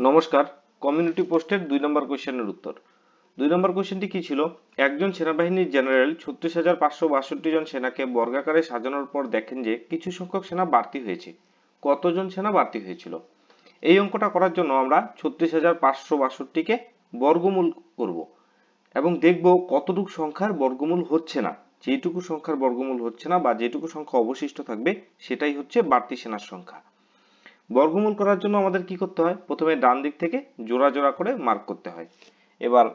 নমস্কার। কমিউনিটি পোস্টের 2 নম্বর কোশ্চেনের উত্তর। 2 নম্বর কোশ্চেনটি কি ছিল? একজন সেনাবাহিনীর জেনারেল 36,562 জন সেনাকে বর্গাকারে সাজানোর পর দেখেন যে কিছু সংখ্যক সেনা বাড়তি হয়েছে। কতজন সেনা বাড়তি হয়েছিল? এই অঙ্কটা করার জন্য আমরা 36,562 কে বর্গমূল করব এবং দেখব কতটুকু সংখ্যার বর্গমূল হচ্ছে না। যেটুকু সংখ্যার বর্গমূল হচ্ছে না বা যেটুকু সংখ্যা অবশিষ্ট থাকবে সেটাই হচ্ছে বাড়তি সেনার সংখ্যা। বর্গমূল করার জন্য আমাদের কি করতে হয়? প্রথমে ডান দিক থেকে জোড়া জোড়া করে মার্ক করতে হয়। এবার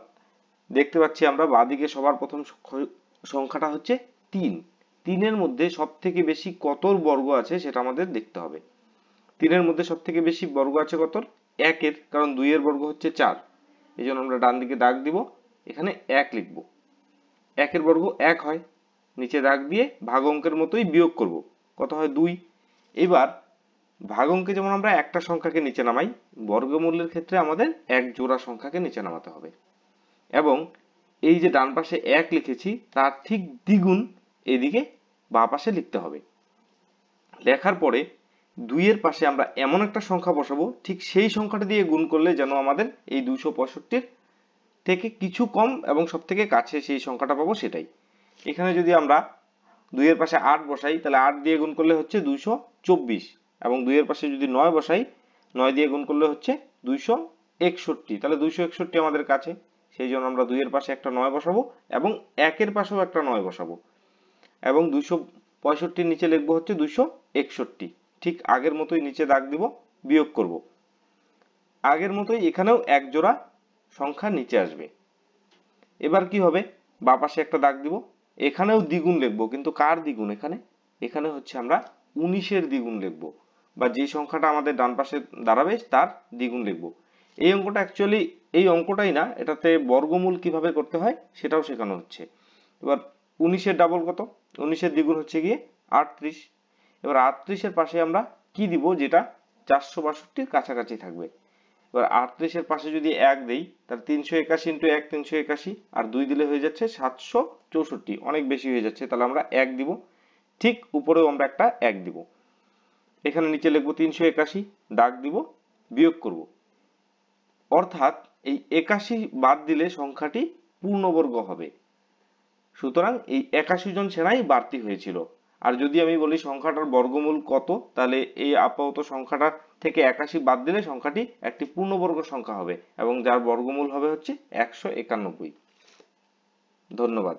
দেখতে পাচ্ছি আমরা বাঁদিকে সবার প্রথম সংখ্যাটা হচ্ছে 3। 3-এর মধ্যে সব থেকে বেশি কত বর্গ আছে সেটা আমাদের দেখতে হবে। 3-এর মধ্যে সব থেকে বেশি বর্গ আছে কত? 1-এর, কারণ 2-এর বর্গ হচ্ছে 4। এই জন্য আমরা ডান দিকে দাগ দিব, এখানে 1 লিখব। 1-এর বর্গ 1 হয়, নিচে দাগ দিয়ে ভাগ অঙ্কের মতোই বিয়োগ করব। কত হয়? 2। এবার ভাগ অঙ্কে যেমন আমরা একটা সংখ্যাকে নিচে নামাই, বর্গমূলের ক্ষেত্রে আমাদের এক জোড়া সংখ্যাকে নিচে নামাতে হবে। এবং এই যে ডান পাশে 1 লিখেছি তার ঠিক দ্বিগুণ এদিকে বাঁ পাশে লিখতে হবে। লেখার পরে 2-এর পাশে আমরা এমন একটা সংখ্যা বসাবো, ঠিক সেই সংখ্যাটা দিয়ে গুণ করলে যেন আমাদের এই 265 থেকে কিছু কম এবং সব থেকে কাছে সেই সংখ্যাটা পাবো সেটাই। এখানে যদি আমরা 2-এর পাশে 8 বসাই, তাহলে 8 দিয়ে গুণ করলে হচ্ছে 224, এবং 2-এর পাশে যদি 9 বসাই, 9 দিয়ে গুণ করলে হচ্ছে 261। তাহলে 261 আমাদের কাছে, সেই জন্য আমরা 2-এর পাশে একটা 9 বসাবো এবং 1-এর পাশেও একটা 9 বসাবো এবং 265-র নিচে লিখবো হচ্ছে 261। ঠিক আগের মতোই নিচে দাগ দিব, বিয়োগ করব। আগের মতোই এখানেও এক জোড়া সংখ্যা নিচে আসবে। এবার কি হবে? বাঁ পাশে একটা দাগ দিব, এখানেও দ্বিগুণ লিখবো, কিন্তু কার দ্বিগুণ? এখানে হচ্ছে আমরা 19-এর দ্বিগুণ লিখবো, বা যে সংখ্যাটা আমাদের ডান পাশে দাঁড়াবে তার দ্বিগুণ লিখবো। এই অঙ্কটা অ্যাকচুয়ালি এই অঙ্কটাই না, এটাতে বর্গমূল কিভাবে করতে হয় সেটাও শেখানো হচ্ছে। এবার 19-এর ডাবল কত? 19-এর দ্বিগুণ হচ্ছে গিয়ে 38। এবার 38-এর পাশে আমরা কি দিব যেটা 462-র কাছাকাছি থাকবে? এবার 38-এর পাশে যদি 1 দেই, তাহলে 381 ইন্টু 1 381, আর 2 দিলে হয়ে যাচ্ছে 764, অনেক বেশি হয়ে যাচ্ছে, তাহলে আমরা 1 দিব। ঠিক উপরেও আমরা একটা 1 দিব। এখানে নিচে লিখবো 381, দাগ দিব, বিয়োগ করব। অর্থাৎ এই 81 বাদ দিলে সংখ্যাটি পূর্ণবর্গ হবে। সুতরাং এই 81 জন সেনাই বাড়তি হয়েছিল। আর যদি আমি বলি সংখ্যাটার বর্গমূল কত, তাহলে এই আপাতত সংখ্যাটা থেকে 81 বাদ দিলে সংখ্যাটি একটি পূর্ণবর্গ সংখ্যা হবে এবং যার বর্গমূল হবে হচ্ছে 191। ধন্যবাদ।